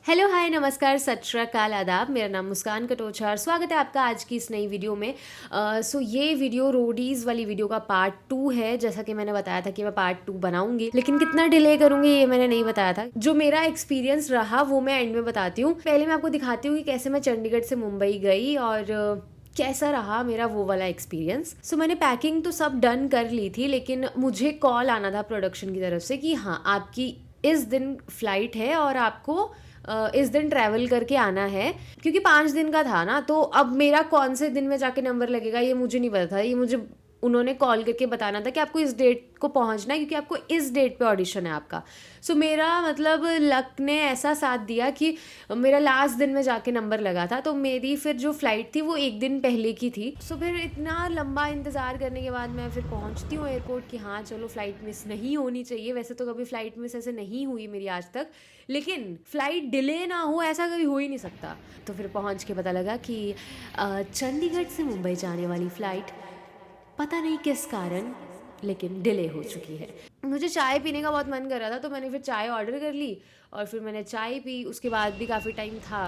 Hello hi नमस्कार सत श्री अकाल आदाब। मेरा नाम मुस्कान कटोचा और स्वागत है आपका आज की इस नई वीडियो में। ये वीडियो रोडीज़ वाली वीडियो का पार्ट 2 है। जैसा कि मैंने बताया था कि मैं पार्ट 2 बनाऊंगी, लेकिन कितना डिले करूंगी ये मैंने नहीं बताया था। जो मेरा एक्सपीरियंस रहा वो मैं एंड में बताती हूँ। पहले मैं आपको दिखाती हूँ कि कैसे मैं चंडीगढ़ से मुंबई गई और कैसा रहा मेरा वो वाला एक्सपीरियंस। मैंने पैकिंग तो सब डन कर ली थी, लेकिन मुझे कॉल आना था प्रोडक्शन की तरफ से कि हाँ आपकी इस दिन फ्लाइट है और आपको इस दिन ट्रैवल करके आना है। क्योंकि 5 दिन का था ना, तो अब मेरा कौन से दिन में जाके नंबर लगेगा ये मुझे नहीं पता था। ये मुझे उन्होंने कॉल करके बताना था कि आपको इस डेट को पहुंचना है क्योंकि आपको इस डेट पे ऑडिशन है आपका। मेरा मतलब लक ने ऐसा साथ दिया कि मेरा लास्ट दिन में जाके नंबर लगा था। तो मेरी फिर जो फ़्लाइट थी वो एक दिन पहले की थी। फिर इतना लंबा इंतज़ार करने के बाद मैं फिर पहुंचती हूँ एयरपोर्ट कि हाँ चलो फ़्लाइट मिस नहीं होनी चाहिए। वैसे तो कभी फ़्लाइट मिस ऐसे नहीं हुई मेरी आज तक, लेकिन फ़्लाइट डिले ना हो ऐसा कभी हो ही नहीं सकता। तो फिर पहुंच के पता लगा कि चंडीगढ़ से मुंबई जाने वाली फ़्लाइट पता नहीं किस कारण लेकिन डिले हो चुकी है। मुझे चाय पीने का बहुत मन कर रहा था, तो मैंने फिर चाय ऑर्डर कर ली और फिर मैंने चाय पी। उसके बाद भी काफ़ी टाइम था।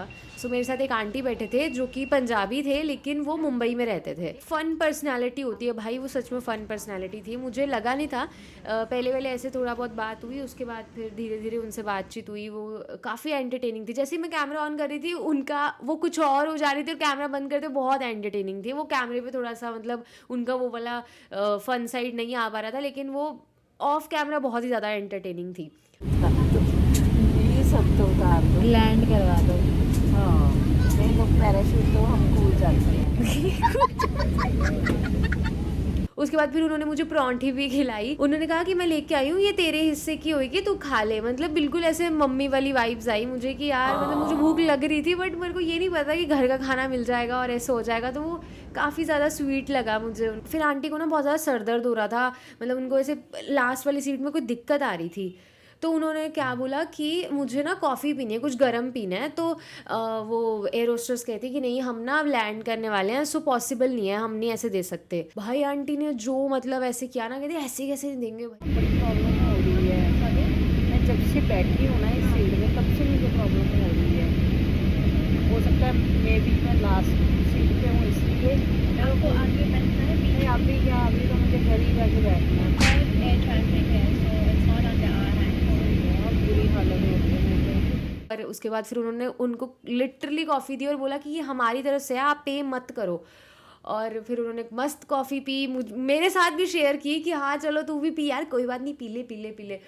मेरे साथ एक आंटी बैठे थे जो कि पंजाबी थे, लेकिन वो मुंबई में रहते थे। फ़न पर्सनालिटी होती है भाई, वो सच में फ़न पर्सनालिटी थी। मुझे लगा नहीं था। पहले पहले ऐसे थोड़ा बहुत बात हुई, उसके बाद फिर धीरे धीरे उनसे बातचीत हुई। वो काफ़ी एंटरटेनिंग थी। जैसे ही मैं कैमरा ऑन कर रही थी उनका वो कुछ और हो जा रही थी और कैमरा बंद करते बहुत एंटरटेनिंग थी। वो कैमरे पे थोड़ा सा मतलब उनका वो वाला फ़न साइड नहीं आ पा रहा था, लेकिन वो ऑफ कैमरा बहुत ही ज़्यादा एंटरटेनिंग थी। ये सब तो उतार दो, लैंड करवा दो। हाँ नहीं तो पैराशूट तो हम कूद जाते हैं। उसके बाद फिर उन्होंने मुझे परांठी भी खिलाई। उन्होंने कहा कि मैं लेके आई हूँ, ये तेरे हिस्से की होगी, तू खा ले। मतलब बिल्कुल ऐसे मम्मी वाली वाइब्स आई मुझे कि यार मतलब मुझे भूख लग रही थी, बट मेरे को ये नहीं पता कि घर का खाना मिल जाएगा और ऐसे हो जाएगा। तो वो काफ़ी ज़्यादा स्वीट लगा मुझे। फिर आंटी को ना बहुत ज़्यादा सर दर्द हो रहा था। मतलब उनको ऐसे लास्ट वाली सीट में कोई दिक्कत आ रही थी। तो उन्होंने क्या बोला कि मुझे ना कॉफ़ी पीनी है, कुछ गर्म पीना है। तो वो एयर होस्टेस कहती कि नहीं हम ना अब लैंड करने वाले हैं, पॉसिबल नहीं है, हम नहीं ऐसे दे सकते। भाई आंटी ने जो मतलब ऐसे किया ना, कहते ऐसे कैसे नहीं देंगे भाई। बड़ी प्रॉब्लम हो रही है। मैं जब से बैठी हूँ ना इस सीट में तब से मुझे प्रॉब्लम हो रही है। हो सकता है मे बी मैं लास्ट सीट पे हूँ इसलिए। आपको आगे बैठना है, नहीं अभी क्या, अभी तो मुझे घर ही जाके बैठना है। एयर ट्रैफिक है, so it's not under our hand. बहुत बुरी हालत हो रही है मेरी। और उसके बाद फिर उन्होंने उनको लिटरली कॉफ़ी दी और बोला कि ये हमारी तरफ से है, आप पे मत करो। और फिर उन्होंने मस्त कॉफ़ी पी, मेरे साथ भी शेयर की कि हाँ चलो तू भी पी यार, कोई बात नहीं, पी ले पी ले पी ले।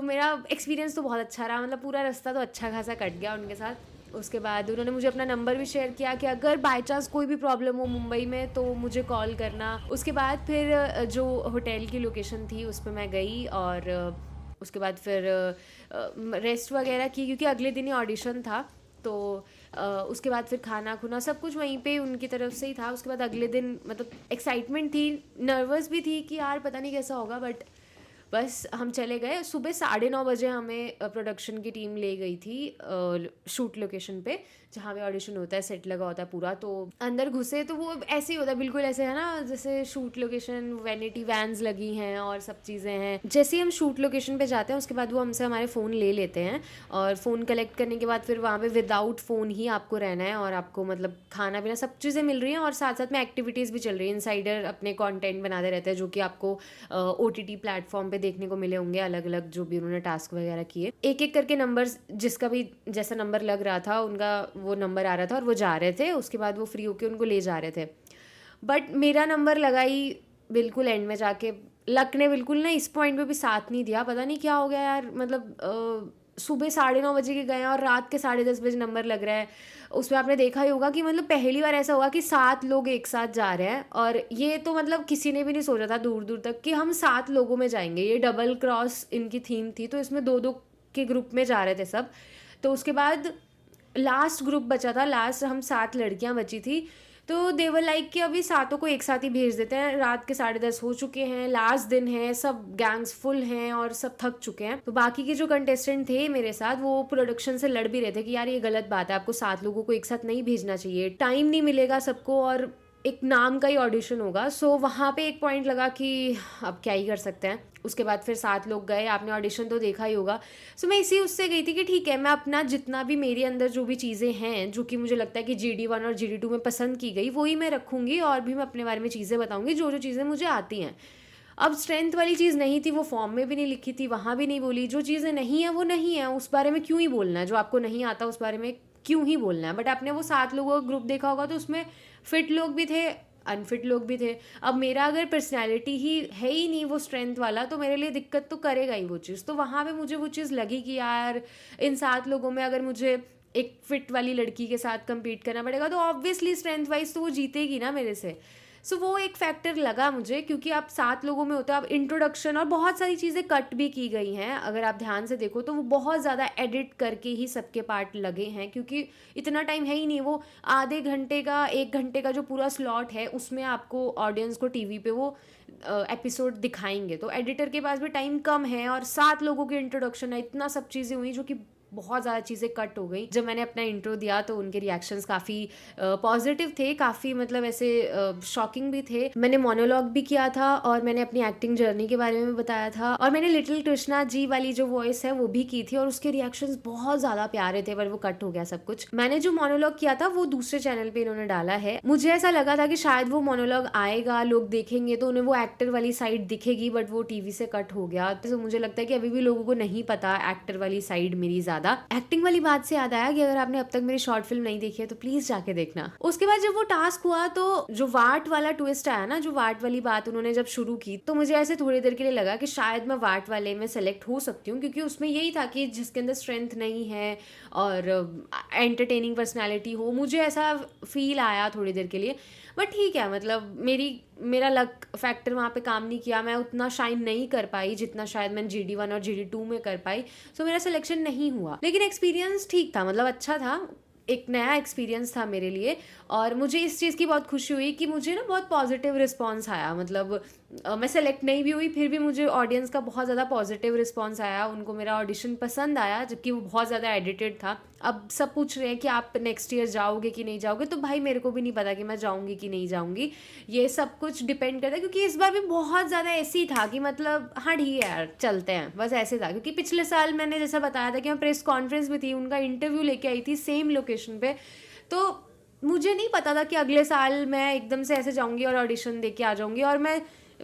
मेरा एक्सपीरियंस तो बहुत अच्छा रहा। मतलब पूरा रास्ता तो अच्छा खासा कट गया उनके साथ। उसके बाद उन्होंने मुझे अपना नंबर भी शेयर किया कि अगर बाय चांस कोई भी प्रॉब्लम हो मुंबई में तो मुझे कॉल करना। उसके बाद फिर जो होटल की लोकेशन थी उस पर मैं गई और उसके बाद फिर रेस्ट वगैरह की क्योंकि अगले दिन ही ऑडिशन था। तो उसके बाद फिर खाना खुना सब कुछ वहीं पे उनकी तरफ से ही था। उसके बाद अगले दिन मतलब एक्साइटमेंट थी, नर्वस भी थी कि यार पता नहीं कैसा होगा, बट बस हम चले गए। सुबह 9:30 बजे हमें प्रोडक्शन की टीम ले गई थी शूट लोकेशन पे, जहाँ पे ऑडिशन होता है, सेट लगा होता है पूरा। तो अंदर घुसे तो वो ऐसे ही होता है, बिल्कुल ऐसे है ना जैसे शूट लोकेशन, वैनिटी वैन्स लगी हैं और सब चीज़ें हैं। जैसे ही हम शूट लोकेशन पे जाते हैं उसके बाद वो हमसे हमारे फ़ोन ले लेते हैं और फ़ोन कलेक्ट करने के बाद फिर वहाँ पे विदाउट फ़ोन ही आपको रहना है और आपको मतलब खाना पीना सब चीज़ें मिल रही हैं और साथ साथ में एक्टिविटीज़ भी चल रही हैं। इनसाइडर अपने कंटेंट बनाते रहते हैं जो कि आपको OTT प्लेटफॉर्म पे देखने को मिले होंगे, अलग अलग जो भी उन्होंने टास्क वगैरह किए। एक एक करके नंबर्स, जिसका भी जैसा नंबर लग रहा था उनका वो नंबर आ रहा था और वो जा रहे थे। उसके बाद वो फ्री होके उनको ले जा रहे थे। बट मेरा नंबर लगा ही बिल्कुल एंड में जाके। लक ने बिल्कुल ना इस पॉइंट पे भी साथ नहीं दिया, पता नहीं क्या हो गया यार। मतलब सुबह 9:30 बजे के गए और रात के 10:30 बजे नंबर लग रहा है। उसमें आपने देखा ही होगा कि मतलब पहली बार ऐसा हुआ कि 7 लोग एक साथ जा रहे हैं और ये तो मतलब किसी ने भी नहीं सोचा था दूर दूर तक कि हम 7 लोगों में जाएंगे। ये डबल क्रॉस इनकी थीम थी, तो इसमें 2-2 के ग्रुप में जा रहे थे सब। तो उसके बाद लास्ट ग्रुप बचा था, लास्ट हम 7 लड़कियां बची थी। तो देवर लाइक कि अभी सातों को एक साथ ही भेज देते हैं। रात के 10:30 हो चुके हैं, लास्ट दिन है, सब गैंग्स फुल हैं और सब थक चुके हैं। तो बाकी के जो कंटेस्टेंट थे मेरे साथ वो प्रोडक्शन से लड़ भी रहे थे कि यार ये गलत बात है, आपको 7 लोगों को एक साथ नहीं भेजना चाहिए, टाइम नहीं मिलेगा सबको और एक नाम का ही ऑडिशन होगा। सो वहाँ पे एक पॉइंट लगा कि अब क्या ही कर सकते हैं। उसके बाद फिर 7 लोग गए, आपने ऑडिशन तो देखा ही होगा। सो मैं इसी उससे गई थी कि ठीक है, मैं अपना जितना भी मेरे अंदर जो भी चीज़ें हैं जो कि मुझे लगता है कि GD1 और GD2 में पसंद की गई, वही मैं रखूँगी और भी मैं अपने बारे में चीज़ें बताऊँगी जो जो चीज़ें मुझे आती हैं। अब स्ट्रेंथ वाली चीज़ नहीं थी, वो फॉर्म में भी नहीं लिखी थी, वहाँ भी नहीं बोली। जो चीज़ें नहीं है वो नहीं है, उस बारे में क्यों ही बोलना है। जो आपको नहीं आता उस बारे में क्यों ही बोलना है। बट आपने वो 7 लोगों का ग्रुप देखा होगा तो उसमें फिट लोग भी थे, अनफिट लोग भी थे। अब मेरा अगर पर्सनैलिटी ही है ही नहीं वो स्ट्रेंथ वाला, तो मेरे लिए दिक्कत तो करेगा ही वो चीज़। तो वहाँ पे मुझे वो चीज़ लगी कि यार इन 7 लोगों में अगर मुझे एक फिट वाली लड़की के साथ compete करना पड़ेगा तो ऑब्वियसली स्ट्रेंथ वाइज तो वो जीतेगी ना मेरे से। सो वो एक फैक्टर लगा मुझे, क्योंकि आप 7 लोगों में होते हो। अब इंट्रोडक्शन और बहुत सारी चीज़ें कट भी की गई हैं, अगर आप ध्यान से देखो तो वो बहुत ज़्यादा एडिट करके ही सबके पार्ट लगे हैं, क्योंकि इतना टाइम है ही नहीं। वो आधे घंटे का 1 घंटे का जो पूरा स्लॉट है उसमें आपको ऑडियंस को टीवी पे वो एपिसोड दिखाएंगे। तो एडिटर के पास भी टाइम कम है और 7 लोगों की इंट्रोडक्शन है, इतना सब चीज़ें हुई जो कि बहुत ज़्यादा चीज़ें कट हो गई। जब मैंने अपना इंट्रो दिया तो उनके रिएक्शंस काफ़ी पॉजिटिव थे, काफ़ी मतलब ऐसे शॉकिंग भी थे। मैंने मोनोलॉग भी किया था और मैंने अपनी एक्टिंग जर्नी के बारे में भी बताया था, और मैंने लिटिल कृष्णा जी वाली जो वॉइस है वो भी की थी, और उसके रिएक्शंस बहुत ज़्यादा प्यारे थे, पर वो कट हो गया सब कुछ। मैंने जो मोनोलॉग किया था वो दूसरे चैनल पे इन्होंने डाला है। मुझे ऐसा लगा था कि शायद वो मोनोलॉग आएगा, लोग देखेंगे तो उन्हें वो एक्टर वाली साइड दिखेगी, बट वो टीवी से कट हो गया। तो मुझे लगता है कि अभी भी लोगों को नहीं पता एक्टर वाली साइड मेरी ज़्यादा। एक्टिंग वाली बात से याद आया कि अगर आपने अब तक मेरी शॉर्ट फिल्म नहीं देखी है तो प्लीज जाके देखना। उसके बाद जब वो टास्क हुआ तो जो वाट वाला ट्विस्ट आया ना, जो वाट वाली बात उन्होंने जब शुरू की, तो मुझे ऐसे थोड़ी देर के लिए लगा कि शायद मैं वाट वाले में सेलेक्ट हो सकती हूँ, क्योंकि उसमें यही था कि जिसके अंदर स्ट्रेंथ नहीं है और एंटरटेनिंग पर्सनैलिटी हो, मुझे ऐसा फील आया थोड़ी देर के लिए। बट ठीक है, मतलब मेरा लक फैक्टर वहाँ पे काम नहीं किया, मैं उतना शाइन नहीं कर पाई जितना शायद मैंने GD1 और GD2 में कर पाई। सो मेरा सिलेक्शन नहीं हुआ, लेकिन एक्सपीरियंस ठीक था, मतलब अच्छा था, एक नया एक्सपीरियंस था मेरे लिए। और मुझे इस चीज़ की बहुत खुशी हुई कि मुझे ना बहुत पॉजिटिव रिस्पॉन्स आया। मतलब मैं सेलेक्ट नहीं भी हुई फिर भी मुझे ऑडियंस का बहुत ज़्यादा पॉजिटिव रिस्पॉन्स आया, उनको मेरा ऑडिशन पसंद आया, जबकि वो बहुत ज़्यादा एडिटेड था। अब सब पूछ रहे हैं कि आप नेक्स्ट ईयर जाओगे कि नहीं जाओगे, तो भाई मेरे को भी नहीं पता कि मैं जाऊँगी कि नहीं जाऊँगी, ये सब कुछ डिपेंड करता है। क्योंकि इस बार भी बहुत ज़्यादा ऐसे ही था कि मतलब हाँ ठीक है यार चलते हैं, बस ऐसे था। क्योंकि पिछले साल मैंने जैसा बताया था कि मैं प्रेस कॉन्फ्रेंस में थी, उनका इंटरव्यू लेके आई थी सेम लोकेशन पे, तो मुझे नहीं पता था कि अगले साल मैं एकदम से ऐसे जाऊंगी और ऑडिशन दे के आ जाऊंगी और मैं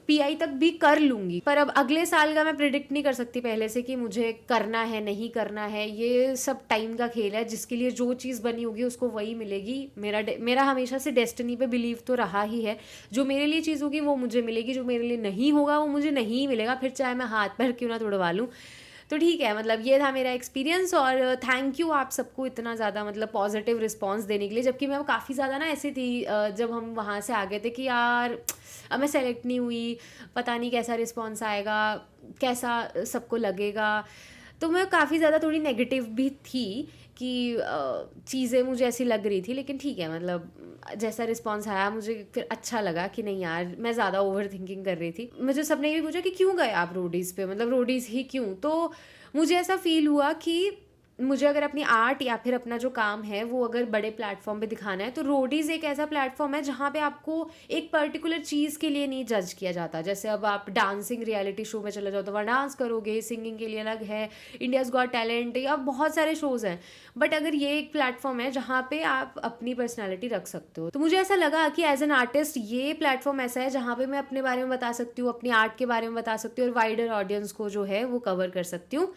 PI तक भी कर लूँगी। पर अब अगले साल का मैं प्रिडिक्ट नहीं कर सकती पहले से कि मुझे करना है नहीं करना है, ये सब टाइम का खेल है। जिसके लिए जो चीज़ बनी होगी उसको वही मिलेगी। मेरा हमेशा से डेस्टिनी पे बिलीव तो रहा ही है, जो मेरे लिए चीज़ होगी वो मुझे मिलेगी, जो मेरे लिए नहीं होगा वो मुझे नहीं मिलेगा, फिर चाहे मैं हाथ पैर क्यों ना तोड़वा लूँ। तो ठीक है, मतलब ये था मेरा एक्सपीरियंस। और थैंक यू आप सबको इतना ज़्यादा मतलब पॉजिटिव रिस्पांस देने के लिए। जबकि मैं काफ़ी ज़्यादा ना ऐसी थी जब हम वहाँ से आ गए थे कि यार अब मैं सेलेक्ट नहीं हुई, पता नहीं कैसा रिस्पांस आएगा, कैसा सबको लगेगा। तो मैं काफ़ी ज़्यादा थोड़ी नेगेटिव भी थी कि चीज़ें मुझे ऐसी लग रही थी। लेकिन ठीक है, मतलब जैसा रिस्पांस आया मुझे फिर अच्छा लगा कि नहीं यार मैं ज़्यादा ओवर थिंकिंग कर रही थी। मुझे सबने ये भी पूछा कि क्यों गए आप रोडीज़ पे, मतलब रोडीज़ ही क्यों। तो मुझे ऐसा फील हुआ कि मुझे अगर अपनी आर्ट या फिर अपना जो काम है वो अगर बड़े प्लेटफॉर्म पे दिखाना है, तो रोडीज़ एक ऐसा प्लेटफॉर्म है जहाँ पे आपको एक पर्टिकुलर चीज़ के लिए नहीं जज किया जाता। जैसे अब आप डांसिंग रियलिटी शो में चले जाओ तो वहाँ डांस करोगे, सिंगिंग के लिए अलग है, इंडियाज़ गॉट टैलेंट, या बहुत सारे शोज़ हैं। बट अगर ये एक प्लेटफॉर्म है जहाँ पे आप अपनी पर्सनैलिटी रख सकते हो, तो मुझे ऐसा लगा कि एज एन आर्टिस्ट ये प्लेटफॉर्म ऐसा है जहाँ पे मैं अपने बारे में बता सकती हूँ, अपनी आर्ट के बारे में बता सकती हूँ और वाइडर ऑडियंस को जो है वो कवर कर सकती हूँ।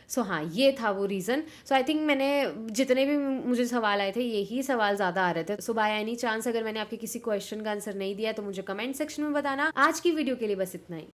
सो हाँ, ये था वो रीज़न। सो आई थिंक मैंने जितने भी मुझे सवाल आए थे यही सवाल ज़्यादा आ रहे थे। सो बाय एनी चांस अगर मैंने आपके किसी क्वेश्चन का आंसर नहीं दिया तो मुझे कमेंट सेक्शन में बताना। आज की वीडियो के लिए बस इतना ही।